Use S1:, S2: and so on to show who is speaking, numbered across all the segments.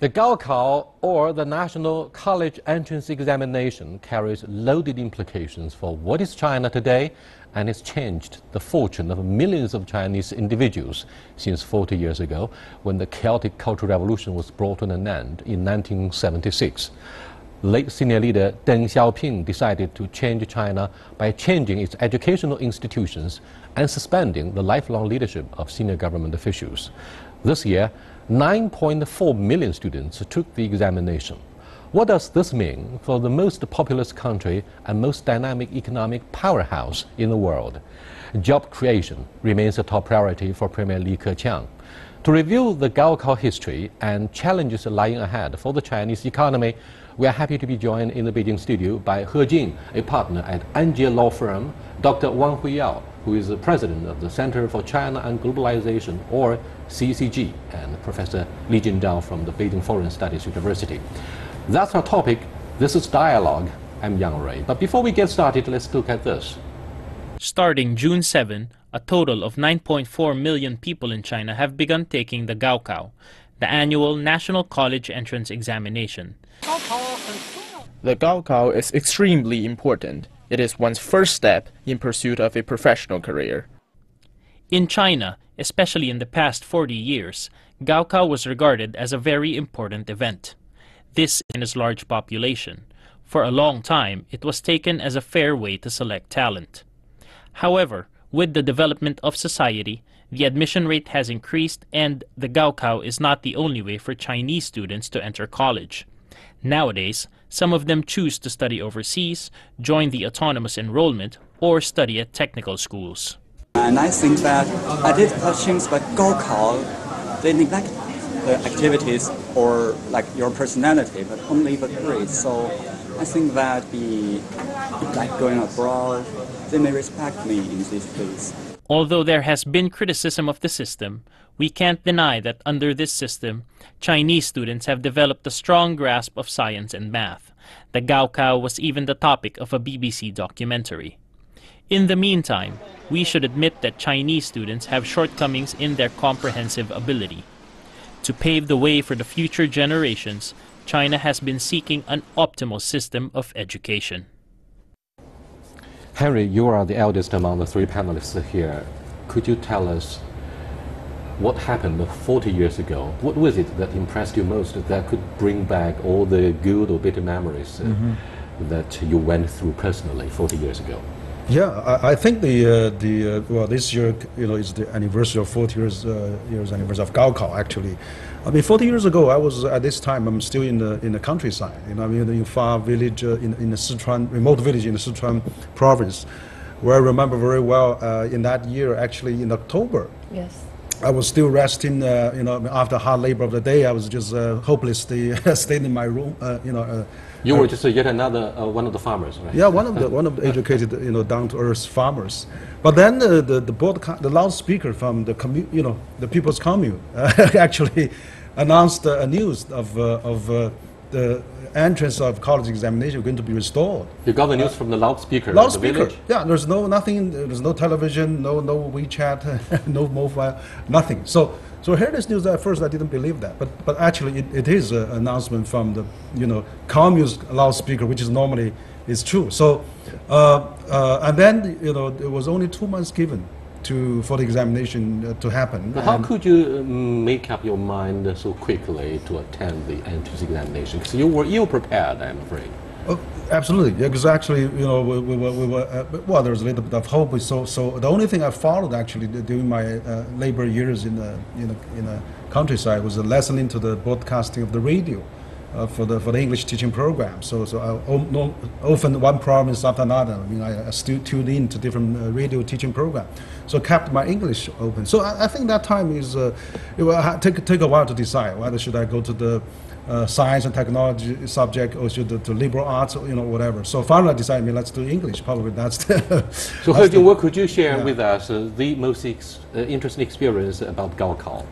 S1: The Gaokao, or the National College Entrance Examination, carries loaded implications for what is China today, and has changed the fortune of millions of Chinese individuals since 40 years ago, when the chaotic Cultural Revolution was brought to an end in 1976. Late senior leader Deng Xiaoping decided to change China by changing its educational institutions and suspending the lifelong leadership of senior government officials. This year, 9.4 million students took the examination. What does this mean for the most populous country and most dynamic economic powerhouse in the world? Job creation remains a top priority for Premier Li Keqiang. To review the Gaokao history and challenges lying ahead for the Chinese economy, we are happy to be joined in the Beijing studio by He Jing, a partner at Angier Law Firm, Dr. Wang Huiyao, who is the president of the Center for China and Globalization, or CCG, and Professor Li Jindao from the Beijing Foreign Studies University. That's our topic. This is Dialogue. I'm Yang Rui. But before we get started, let's look at this.
S2: Starting June 7, a total of 9.4 million people in China have begun taking the Gaokao, the annual National College Entrance Examination.
S3: The Gaokao is extremely important. It is one's first step in pursuit of a professional career.
S2: In China, especially in the past 40 years, Gaokao was regarded as a very important event. This in its large population. For a long time, it was taken as a fair way to select talent. However, with the development of society, the admission rate has increased, and the Gaokao is not the only way for Chinese students to enter college. Nowadays, some of them choose to study overseas, join the autonomous enrollment, or study at technical schools.
S4: And I think that at these questions like Gaokao, they neglect the activities or like your personality, but only the grades. So I think that like going abroad, they may respect me in this case.
S2: Although there has been criticism of the system, we can't deny that under this system, Chinese students have developed a strong grasp of science and math. The Gaokao was even the topic of a BBC documentary. In the meantime, we should admit that Chinese students have shortcomings in their comprehensive ability. To pave the way for the future generations, China has been seeking an optimal system of education.
S1: Henry, you are the eldest among the three panelists here. Could you tell us what happened 40 years ago? What was it that impressed you most that could bring back all the good or bitter memories that you went through personally 40 years ago?
S5: Yeah, I think well, this year, is the anniversary of 40 years anniversary of Gaokao. Actually, I mean, 40 years ago, I was at this time I'm still in the countryside. In far village in the Sichuan, remote village in the Sichuan province, where I remember very well. In that year, actually in October. Yes. I was still resting. After hard labor of the day, I was just hopelessly staying in my room.
S1: You were just yet another one of the farmers, right?
S5: Yeah, one of the educated, down-to-earth farmers. But then the loudspeaker from the People's Commune actually announced a news of the entrance of college examination going to be restored.
S1: You got the news from the loudspeaker.
S5: Loudspeaker.
S1: In the village?
S5: Yeah, there's nothing. There's no television, no WeChat, no mobile, nothing. So I heard this news at first. I didn't believe that, but actually it is an announcement from the commune's loudspeaker, which is normally is true. So and then it was only 2 months given for the examination to happen.
S1: But how could you make up your mind so quickly to attend the entrance examination? Because you were ill prepared, I'm afraid.
S5: Oh, absolutely, yeah, because actually, we were well, there was a little bit of hope. So the only thing I followed actually during my labor years in the countryside was a lesson into the broadcasting of the radio for the English teaching program. So I often one province after another. I mean, I still tuned in to different radio teaching program. So kept my English open. So I think that time is it will take a while to decide whether should I go to the science and technology subject or should to liberal arts, or whatever. So finally I decided, let's do English. Probably that's the.
S1: So He Jing, what could you share with us the most interesting experience about Gaokao?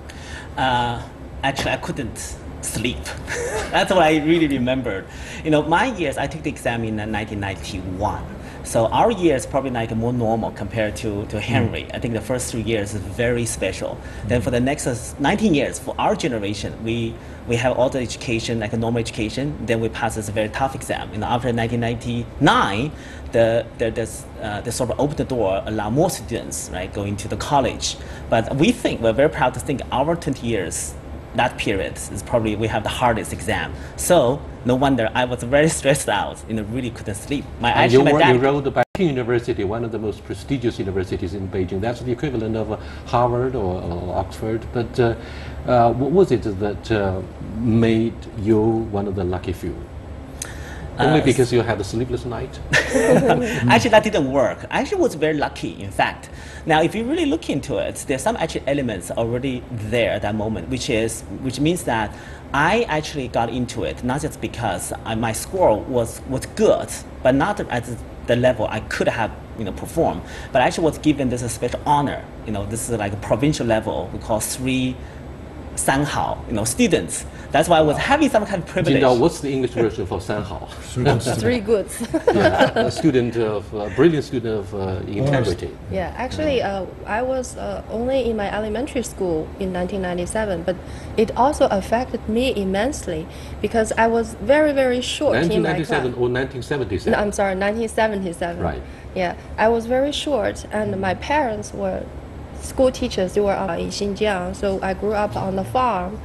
S6: Actually, I couldn't sleep. That's what I really remembered. My years, I took the exam in 1991. So our year is probably like more normal compared to Henry. I think the first 3 years is very special. Then for the next 19 years, for our generation, we have all the education, like a normal education. Then we pass this very tough exam. After 1999, the sort of opened the door, allow more students, right, going to the college. But we're very proud to think our 20 years, that period is probably we have the hardest exam. So no wonder I was very stressed out, really couldn't sleep.
S1: You enrolled at Peking University, one of the most prestigious universities in Beijing. That's the equivalent of Harvard or Oxford. But what was it that made you one of the lucky few? Only because you had a sleepless night?
S6: Actually, that didn't work. I actually was very lucky, in fact. Now, if you really look into it, there's some actually elements already there at that moment, which means that I actually got into it, not just because my score was good, but not at the level I could have performed, but I actually was given this special honor. This is like a provincial level. We call 3 sanhao, students. That's why I was having some kind of privilege.
S1: What's the English version for sanhao?
S7: 3 goods.
S1: Yeah, a brilliant student of integrity.
S7: Yeah, actually, I was only in my elementary school in 1997, but it also affected me immensely because I was very, very short in my class.
S1: 1997 or 1977?
S7: No, I'm sorry, 1977.
S1: Right.
S7: Yeah, I was very short, and my parents were school teachers. They were in Xinjiang, so I grew up on the farm.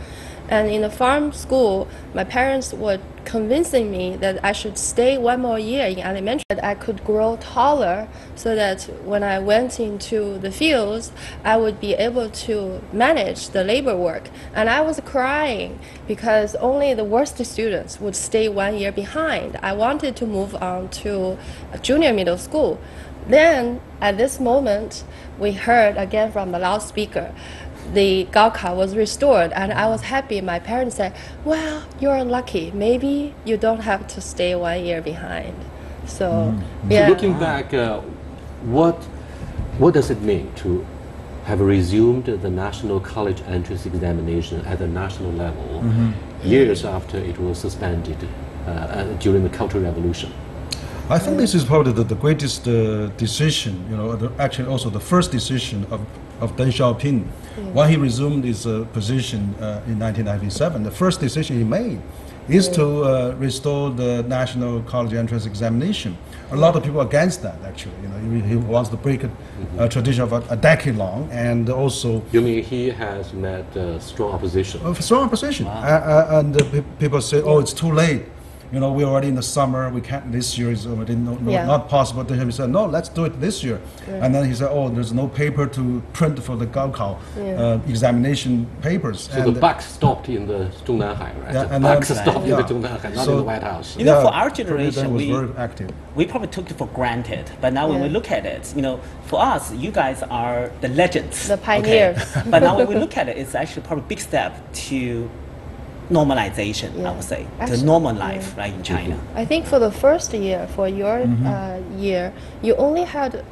S7: And in the farm school, my parents were convincing me that I should stay 1 more year in elementary, that I could grow taller so that when I went into the fields, I would be able to manage the labor work. And I was crying because only the worst students would stay 1 year behind. I wanted to move on to a junior middle school. Then, at this moment, we heard again from the loudspeaker, the Gaokao was restored, and I was happy. My parents said, well, you're lucky. Maybe you don't have to stay 1 year behind. So, yeah.
S1: So looking back, what does it mean to have resumed the national college entrance examination at the national level years after it was suspended during the Cultural Revolution?
S5: I think this is probably the greatest decision, actually also the first decision of Deng Xiaoping. When he resumed his position in 1997, the first decision he made is to restore the national college entrance examination. A lot of people are against that, actually. He wants to break a tradition of a decade long, and also...
S1: You mean he has met strong opposition?
S5: Strong opposition. Wow. And people say, oh, it's too late. We're already in the summer. We can't. This year is already not possible. Then he said, "No, let's do it this year." Yeah. And then he said, "Oh, there's no paper to print for the Gaokao examination papers."
S1: So the buck stopped in the Zhongnanhai, right?
S5: Yeah,
S1: the buck stopped in the Zhongnanhai, not in the White House.
S6: For our generation,
S5: was very active.
S6: We probably took it for granted. But now when we look at it, for us, you guys are the legends,
S7: the pioneers.
S6: Okay? But now when we look at it, it's actually probably a big step to normalization, I would say, to normal life, right, in China.
S7: I think for the first year, for your year, you only had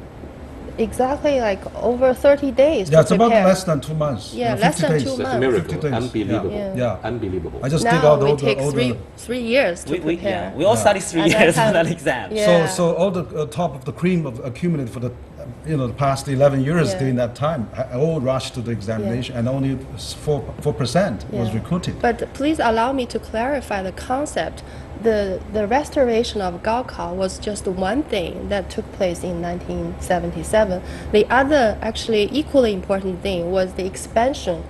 S7: exactly like over 30 days
S5: to prepare.
S7: It's
S5: about less than 2 months.
S7: Yeah, less than 2 months.
S1: That's a miracle. Unbelievable. Yeah. Unbelievable.
S5: I just
S7: now
S5: dig out
S7: we
S5: all
S7: take
S5: the
S7: three years to prepare.
S6: We all study 3 years for that exam.
S7: Yeah.
S5: So all the top of the cream accumulated for the the past 11 years during that time, all rushed to the examination, and only 4% was recruited.
S7: But please allow me to clarify the concept. The restoration of Gaokao was just one thing that took place in 1977. The other, actually equally important thing, was the expansion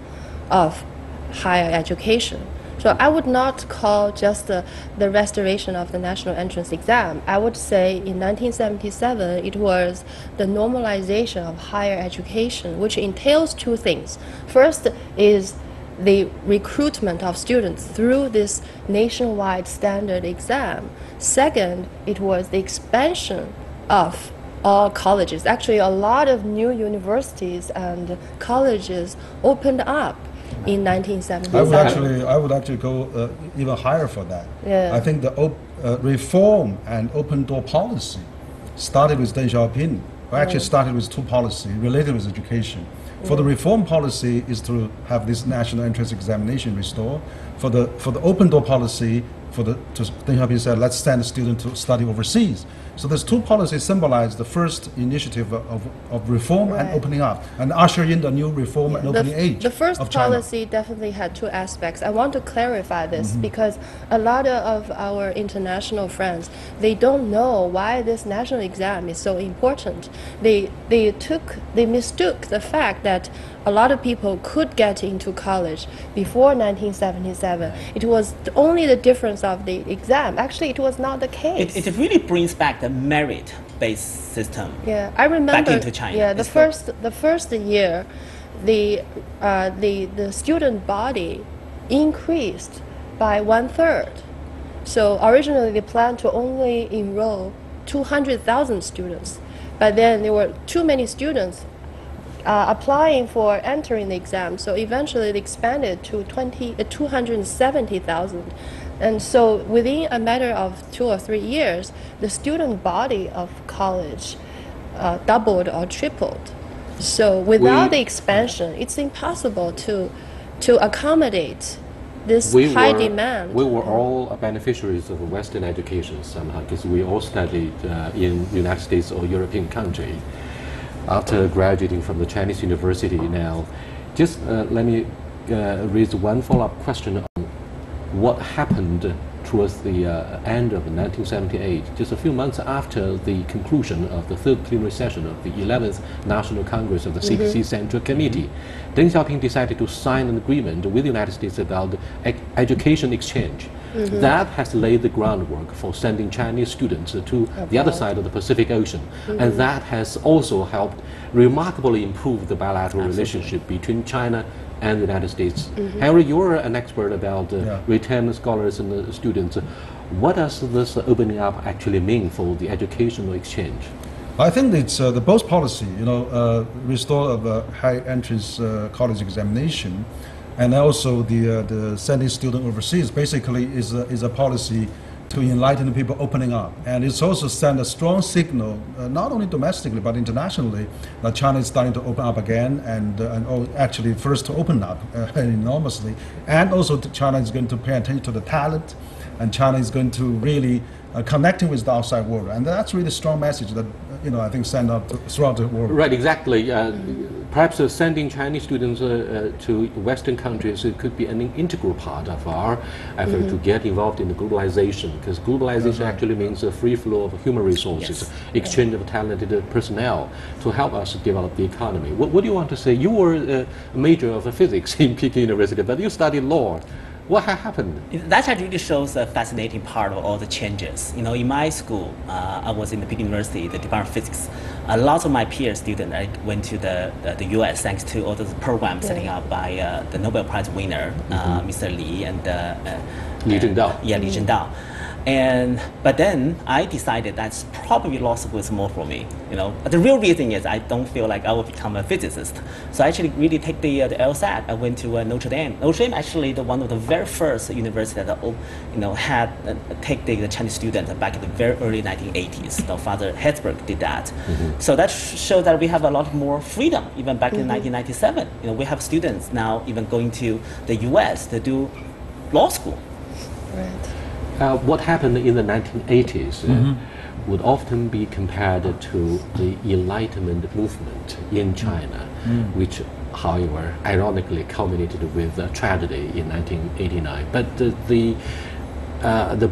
S7: of higher education. So I would not call just the restoration of the national entrance exam. I would say in 1977 it was the normalization of higher education, which entails two things. First is the recruitment of students through this nationwide standard exam. Second, it was the expansion of all colleges. Actually, a lot of new universities and colleges opened up in 1977.
S5: I would actually go even higher for that.
S7: Yeah.
S5: I think the reform and open door policy started with Deng Xiaoping. Actually started with two policies related with education. For the reform policy is to have this national entrance examination restored. For the open door policy Deng Xiaoping said, let's send a student to study overseas. So there's two policies symbolize the first initiative of reform and opening up, and usher in the new reform and opening age
S7: The first
S5: of China.
S7: policy definitely had two aspects. I want to clarify this because a lot of our international friends, they don't know why this national exam is so important. They mistook the fact that a lot of people could get into college before 1977. It was only the difference of the exam. Actually, it was not the case.
S6: It really brings back the merit-based system.
S7: Yeah, I remember.
S6: Back into China.
S7: Yeah, the first year, the student body increased by 1/3. So originally they planned to only enroll 200,000 students, but then there were too many students applying for entering the exam. So eventually it expanded to 270,000. And so within a matter of 2 or 3 years, the student body of college doubled or tripled. So without the expansion, it's impossible to accommodate this high demand.
S1: We were all beneficiaries of Western education somehow, because we all studied in United States or European country. After graduating from the Chinese university now, just let me raise one follow-up question on what happened towards the end of 1978, just a few months after the conclusion of the third plenary session of the 11th National Congress of the CPC Central Committee. Deng Xiaoping decided to sign an agreement with the United States about education exchange. That has laid the groundwork for sending Chinese students to the other side of the Pacific Ocean. And that has also helped remarkably improve the bilateral relationship between China and the United States. Henry, you're an expert about return scholars and students. What does this opening up actually mean for the educational exchange?
S5: I think it's the both policy, restore of high entrance college examination, and also the sending student overseas basically is a policy to enlighten people opening up. And it's also send a strong signal, not only domestically but internationally, that China is starting to open up again, and actually first to open up enormously. And also China is going to pay attention to the talent, and China is going to really connecting with the outside world. And that's really a strong message that I think send out throughout the world.
S1: Right, exactly. Perhaps sending Chinese students to Western countries could be an integral part of our effort to get involved in the globalization, because globalization actually means a free flow of human resources, exchange of talented personnel to help us develop the economy. What do you want to say? You were a major of physics in Peking University, but you studied law. What happened?
S6: That really shows a fascinating part of all the changes. In my school, I was in the Peking University, the Department of Physics. A lot of my peer students went to the U.S. thanks to all those programs setting up by the Nobel Prize winner, Mr. Li and
S1: Li Zhendao.
S6: Yeah, Li Zhendao. But then I decided that's probably law school is more for me. The real reason is I don't feel like I will become a physicist. So I actually really take the LSAT. I went to Notre Dame. Notre Dame actually one of the very first university that had take the Chinese students back in the very early 1980s. Father Hetzberg did that. So that shows that we have a lot more freedom even back in 1997. We have students now even going to the U.S. to do law school.
S7: Right.
S1: What happened in the 1980s would often be compared to the Enlightenment movement in China, which, however, ironically culminated with a tragedy in 1989. But the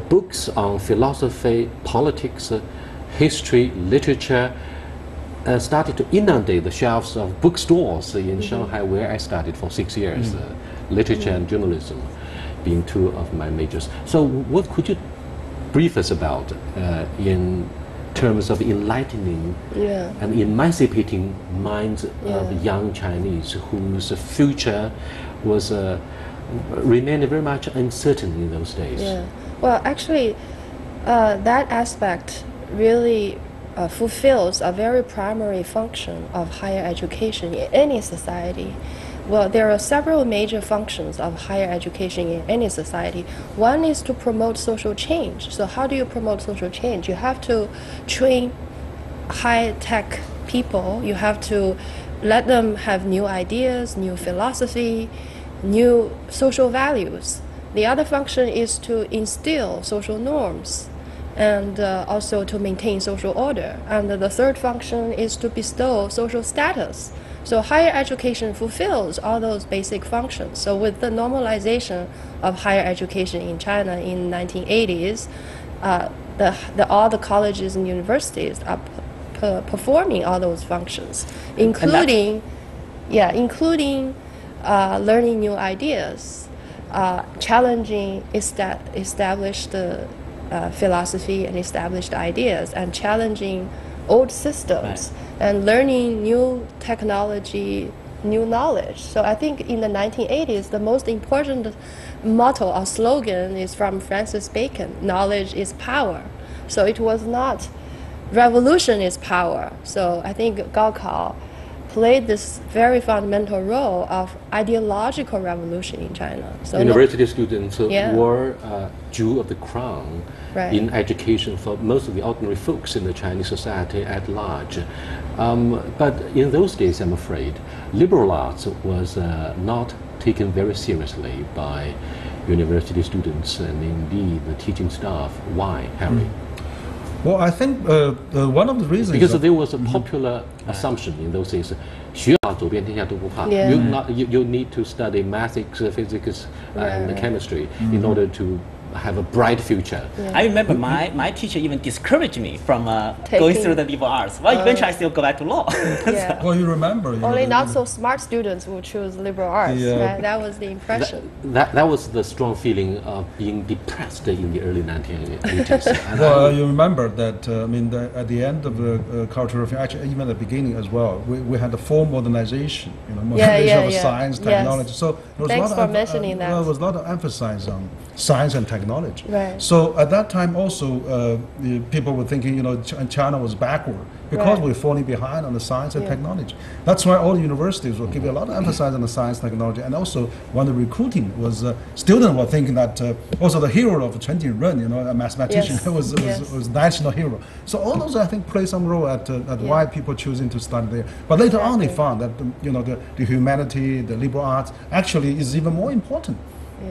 S1: books on philosophy, politics, history, literature started to inundate the shelves of bookstores in Shanghai, where I studied for 6 years, literature and journalism being two of my majors. So what could you brief us about in terms of enlightening and emancipating minds of young Chinese whose future was remained very much uncertain in those days?
S7: Yeah. Well, actually, that aspect really fulfills a very primary function of higher education in any society. Well, there are several major functions of higher education in any society. One is to promote social change. So how do you promote social change? You have to train high-tech people. You have to let them have new ideas, new philosophy, new social values. The other function is to instill social norms and also to maintain social order. And the third function is to bestow social status. So higher education fulfills all those basic functions. So with the normalization of higher education in China in 1980s, all the colleges and universities are performing all those functions, including learning new ideas, challenging established philosophy and established ideas, and challenging old systems, and learning new technology, new knowledge. So I think in the 1980s, the most important motto or slogan is from Francis Bacon: knowledge is power. So it was not revolution is power. So I think Gaokao played this very fundamental role of ideological revolution in China. So
S1: University students
S7: Yeah.
S1: were jewel of the crown
S7: Right.
S1: in education for most of the ordinary folks in the Chinese society at large. But in those days, I'm afraid, liberal arts was not taken very seriously by university students and indeed the teaching staff. Why, Harry?
S5: Well, I think one of the reasons
S1: Because there was a popular assumption in those days, 学好走遍天下都不怕.
S7: Yeah.
S1: You need to study maths, physics, and
S7: Right.
S1: chemistry in order to have a bright future.
S6: I remember my teacher even discouraged me from going
S7: Taking-
S6: through the liberal arts. Well, eventually I still go back to law.
S7: Yeah.
S5: well, you remember. You know,
S7: Only
S5: the-
S7: not so smart students will choose liberal arts.
S5: Yeah.
S7: Right? That was the impression.
S1: That was the strong feeling of being depressed in the early 1980s. And
S5: Well, you remember that, at the end of the Cultural Revolution, actually even at the beginning as well, we had the full modernization, modernization of
S7: yeah.
S5: science,
S7: Yes.
S5: technology. So there was
S7: Thanks
S5: a lot
S7: for
S5: of,
S7: mentioning that.
S5: There was a lot of emphasis on science and technology.
S7: Right.
S5: So at that time also, the people were thinking, China was backward because
S7: Right.
S5: we're falling behind on the science and technology. That's why all the universities were giving a lot of emphasis on the science, technology, and also when the recruiting was, students were thinking that also the hero of Chen Jingren, a mathematician,
S7: Yes.
S5: was was national hero. So all those I think play some role at why people choosing to study there. But later on they found that the humanity, the liberal arts actually is even more important.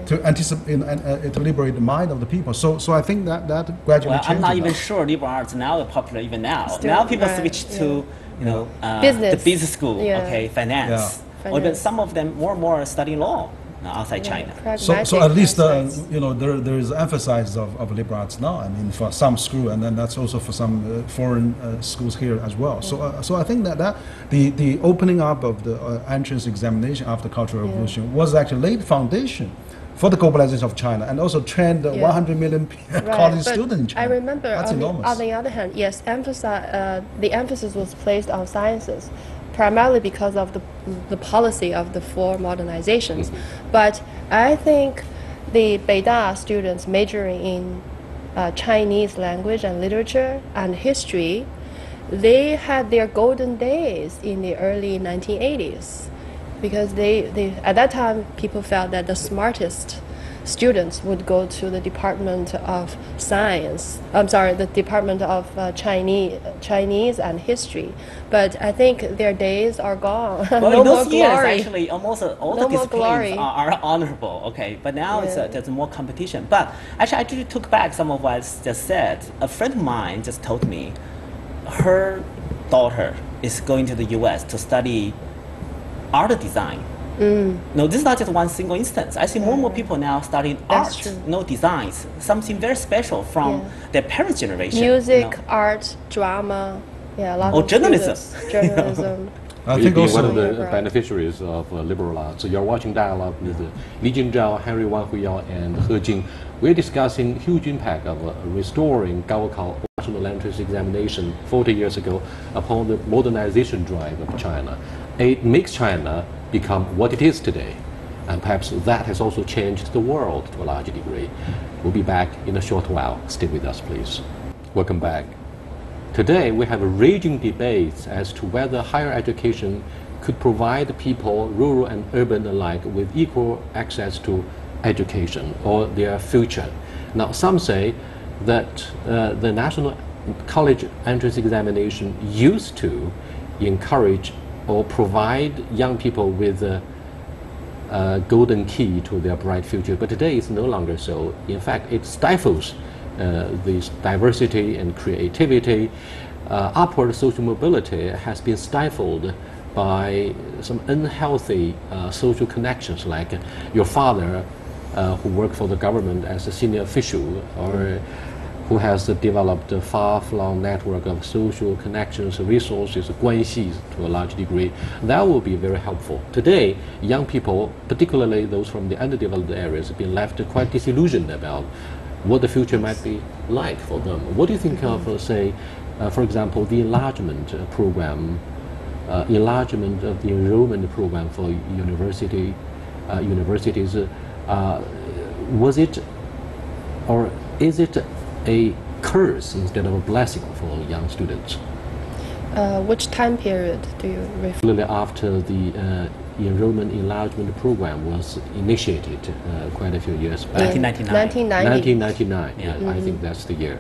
S5: To anticipate to liberate the mind of the people. So I think that gradually
S6: Well,
S5: changed.
S6: I'm not even
S5: now.
S6: sure liberal arts now are popular even now.
S7: Still,
S6: now people
S7: right,
S6: switch to
S7: Business.
S6: the business school,
S7: Yeah.
S6: okay, finance.
S5: Yeah.
S6: Or even
S7: Finance.
S6: some of them more and more are studying law outside China.
S5: So at least
S7: aspects.
S5: there is emphasis of liberal arts now. I mean, for some school, and then that's also for some foreign schools here as well. So I think that the opening up of the entrance examination after Cultural Revolution was actually laid foundation for the globalization of China, and also trained 100 million college
S7: but
S5: students in China.
S7: I remember
S5: That's enormous.
S7: on the other hand, yes, the emphasis was placed on sciences, primarily because of the policy of the four modernizations. But I think the Beida students majoring in Chinese language and literature and history, they had their golden days in the early 1980s. Because they at that time people felt that the smartest students would go to the Department of Science. I'm sorry, the Department of Chinese and History. But I think their days are gone.
S6: Well,
S7: No
S6: in
S7: more
S6: those years,
S7: glory.
S6: actually, almost all
S7: No
S6: the
S7: more
S6: disciplines
S7: glory.
S6: are honorable, okay? But now
S7: Yeah.
S6: there's more competition. But actually, I just took back some of what I just said. A friend of mine just told me her daughter is going to the US to study art design. No, this is not just one single instance. I see more and more people now studying
S7: That's
S6: art,
S7: true.
S6: designs, something very special from
S7: Yeah.
S6: their parents' generation.
S7: Music, art, drama, a lot
S6: Or
S7: of
S6: journalism.
S7: students. Journalism.
S5: I
S1: You've
S5: think
S1: been
S5: also
S1: one of the
S7: Right.
S1: beneficiaries of liberal arts. So you're watching Dialogue with Li Jingzhao, Henry Wang Huyao, and He Jing. We're discussing huge impact of restoring Gaokao national entrance examination 40 years ago upon the modernization drive of China. It makes China become what it is today. And perhaps that has also changed the world to a large degree. We'll be back in a short while. Stay with us, please. Welcome back. Today, we have raging debates as to whether higher education could provide people, rural and urban alike, with equal access to education or their future. Now, some say that the national college entrance examination used to encourage or provide young people with golden key to their bright future. But today it's no longer so. In fact, it stifles this diversity and creativity. Upward social mobility has been stifled by some unhealthy social connections, like your father who worked for the government as a senior official, or who has developed a far-flung network of social connections, resources, 关系 to a large degree. That will be very helpful. Today, young people, particularly those from the underdeveloped areas, have been left quite disillusioned about what the future might be like for them. What do you think of, say, for example, the enlargement program, enlargement of the enrollment program for universities? Was it, or is it a curse instead of a blessing for young students?
S7: Which time period do you refer?
S1: Particularly after the enrollment enlargement program was initiated quite a few years back.
S6: 1999.
S1: 1999, yeah, I think that's the year.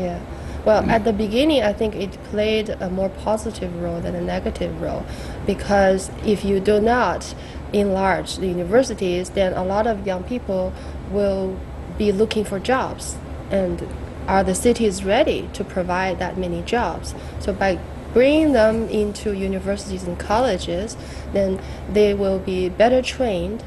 S7: Yeah. Well, at the beginning, I think it played a more positive role than a negative role, because if you do not enlarge the universities, then a lot of young people will be looking for jobs, and are the cities ready to provide that many jobs? So by bringing them into universities and colleges, then they will be better trained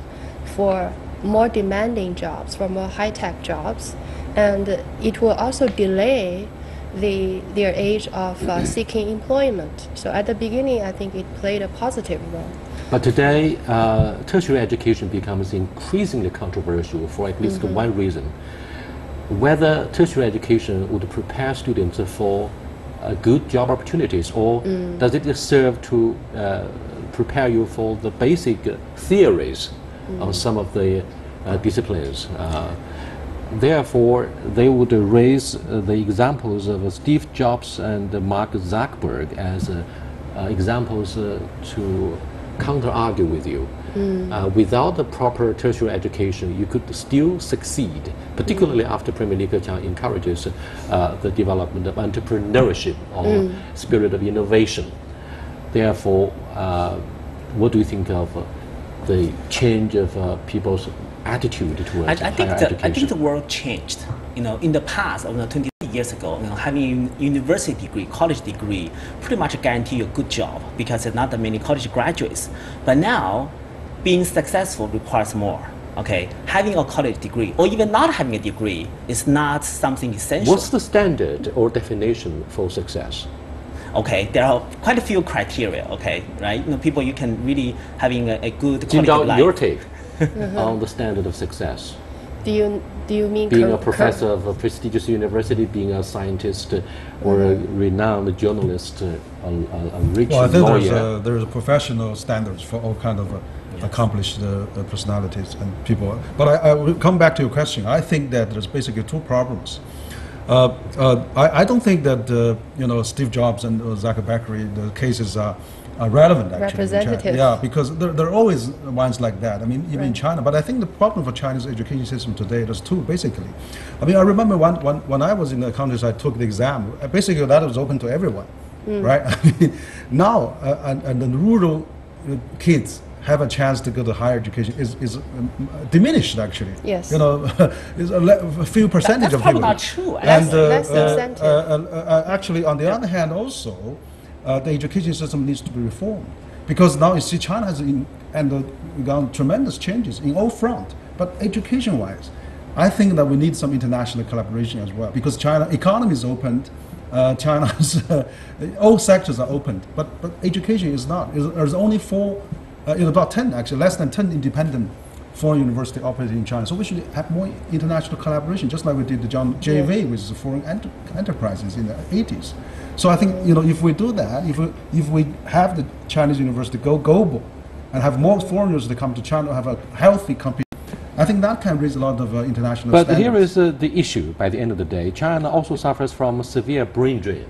S7: for more demanding jobs, for more high-tech jobs, and it will also delay their age of seeking employment. So at the beginning, I think it played a positive role.
S1: But today, tertiary education becomes increasingly controversial for at least one reason. Whether tertiary education would prepare students for good job opportunities, or does it serve to prepare you for the basic theories on some of the disciplines? Therefore, they would raise the examples of Steve Jobs and Mark Zuckerberg as examples to counter-argue with you. Without the proper tertiary education, you could still succeed, particularly after Premier Li Keqiang encourages the development of entrepreneurship or spirit of innovation. Therefore, what do you think of the change of people's attitude towards higher education?
S6: I think the world changed. You know, in the past, 20 years ago, having a university degree, college degree, pretty much guarantee you a good job because there's not that many college graduates. But now, being successful requires more. Okay, having a college degree or even not having a degree is not something essential.
S1: What's the standard or definition for success?
S6: Okay, there are quite a few criteria. Okay, right? People you can really having a good quality of life.
S1: Your take on the standard of success.
S7: Do you mean
S1: being a professor of a prestigious university, being a scientist, or a renowned journalist, a rich lawyer?
S5: Well, I think there's a professional standards for all kind of accomplished personalities and people. But I will come back to your question. I think that there's basically two problems. I don't think that Steve Jobs and Zuckerberg, the cases are relevant actually.
S7: Representative.
S5: Yeah, because there are always ones like that. I mean, even in China. But I think the problem for China's education system today, there's two basically. I mean, I remember when I was in the countries, I took the exam. Basically, that was open to everyone, right? I mean, now and the rural kids have a chance to go to higher education is diminished actually.
S7: Yes.
S5: Is a few percentage of people.
S6: That's probably not true.
S5: And
S7: less incentive.
S5: actually, on the other hand, also, the education system needs to be reformed because now you see China has gone tremendous changes in all fronts. But education-wise, I think that we need some international collaboration as well because China economy is opened. China's all sectors are opened, but education is not. There's only about 10 actually, less than 10 independent foreign university operating in China. So we should have more international collaboration, just like we did the JV with the foreign enterprises in the 80s. So I think if we do that, if we have the Chinese university go global, and have more foreigners to come to China, have a healthy competition, I think that can raise a lot of international standards.
S1: But here is the issue. By the end of the day, China also suffers from severe brain drain.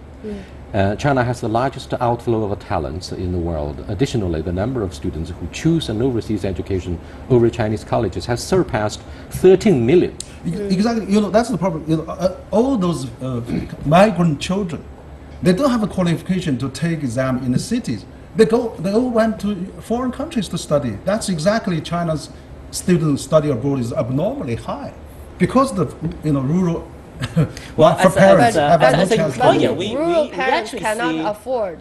S1: China has the largest outflow of talents in the world. Additionally, the number of students who choose an overseas education over Chinese colleges has surpassed 13 million.
S5: Exactly. That's the problem. All those migrant children, they don't have a qualification to take exam in the cities. They all went to foreign countries to study. That's exactly China's student study abroad is abnormally high, because the rural.
S6: Well,
S5: for parents have
S6: as
S5: no
S6: an
S5: chance to
S6: employer,
S5: do it.
S6: we
S7: rural parents
S6: actually
S7: cannot
S6: see-
S7: afford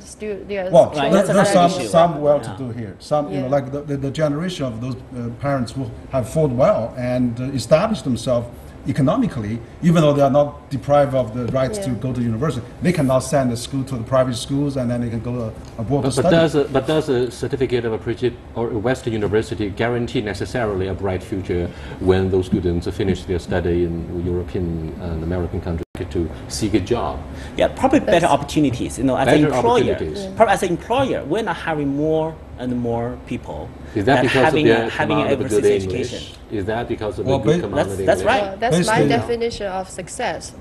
S7: their
S5: Well,
S6: Right,
S5: there
S6: that's
S5: are
S6: another issue.
S5: some well-to-do here. Some,
S7: Yeah.
S5: like the generation of those parents who have fought well and established themselves economically, even though they are not deprived of the rights to
S7: Yeah.
S5: go to university. They can now send the school to the private schools, and then they can go abroad to
S1: But
S5: study.
S1: does a certificate of apprenticeship or a Western university guarantee necessarily a bright future when those students finish their study in European and American countries to seek a job?
S6: Yeah, probably better
S7: That's-
S6: opportunities. As an
S1: Better
S6: employer,
S1: opportunities.
S6: probably as an employer, we're not hiring more and more people.
S1: Is that
S6: and
S1: because
S6: having
S1: of their
S6: having an
S1: command of good
S6: overseas
S1: English?
S6: education?
S1: Is that because of
S5: Well,
S1: the good
S5: ba-
S1: command of
S6: that's
S1: English?
S6: right.
S7: That's my
S5: Basically-
S7: definition of success.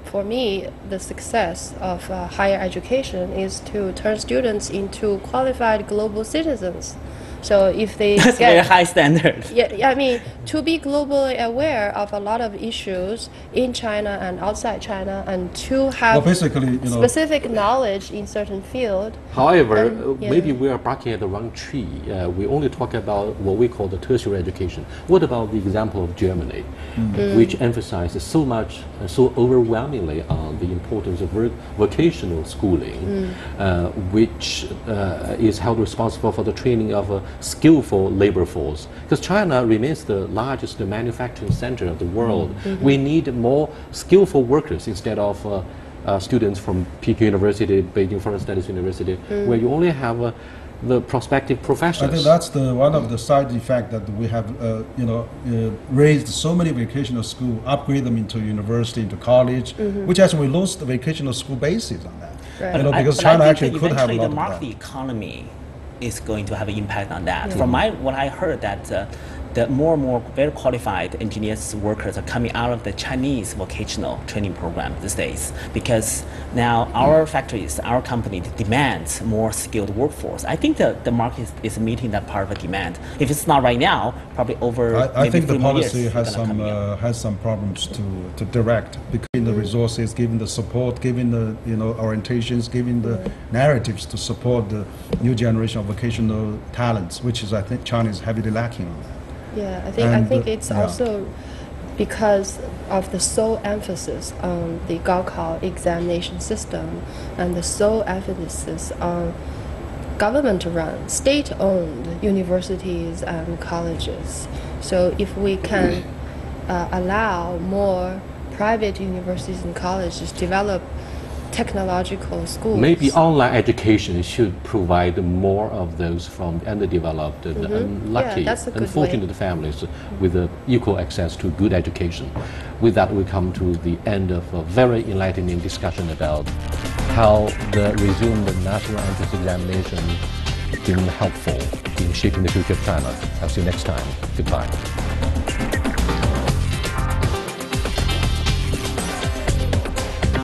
S7: For me, the success of higher education is to turn students into qualified global citizens. So if they
S6: That's
S7: get
S6: very high standard.
S7: Yeah, I mean, to be globally aware of a lot of issues in China and outside China, and to
S5: Well,
S7: have
S5: basically,
S7: specific knowledge in certain field.
S1: However,
S7: Yeah.
S1: maybe we are barking at the wrong tree. We only talk about what we call the tertiary education. What about the example of Germany, which emphasizes so much, so overwhelmingly on the importance of vocational schooling, which is held responsible for the training of a skillful labor force? Because China remains the largest manufacturing center of the world. We need more skillful workers instead of students from Peking University, Beijing Foreign Studies University, where you only have the prospective
S5: I
S1: professors.
S5: think that's one of the side effects that we have, raised so many vocational schools, upgrade them into university, into college, which actually we lost the vocational school basis on that.
S7: Right.
S5: Because
S6: But I
S5: China
S6: think
S5: actually
S6: that
S5: could have a
S6: eventually
S5: lot
S6: the
S5: of
S6: market
S5: that.
S6: economy is going to have an impact on that. From what I heard, that the more and more very qualified engineers workers are coming out of the Chinese vocational training program these days, because now our factories, our company demands more skilled workforce. I think the market is meeting that part of the demand. If it's not right now, probably over
S5: I
S6: maybe
S5: think the
S6: 3 more years,
S5: policy
S6: it's
S5: has
S6: gonna
S5: some
S6: come in.
S5: has some problems to direct, giving the resources, giving the support, giving the orientations, giving the narratives to support the new generation of vocational talents, which is, I think, China is heavily lacking on that.
S7: Yeah, I
S5: And,
S7: think it's
S5: yeah.
S7: also because of the sole emphasis on the Gaokao examination system and the sole emphasis on government-run, state-owned universities and colleges. So if we can allow more private universities and colleges to develop technological schools.
S1: Maybe online education should provide more of those from underdeveloped and unlucky,
S7: Yeah, that's a good
S1: unfortunate families with equal access to good education. With that, we come to the end of a very enlightening discussion about how the resumed national entrance examination has been helpful in shaping the future of China. I'll see you next time. Goodbye.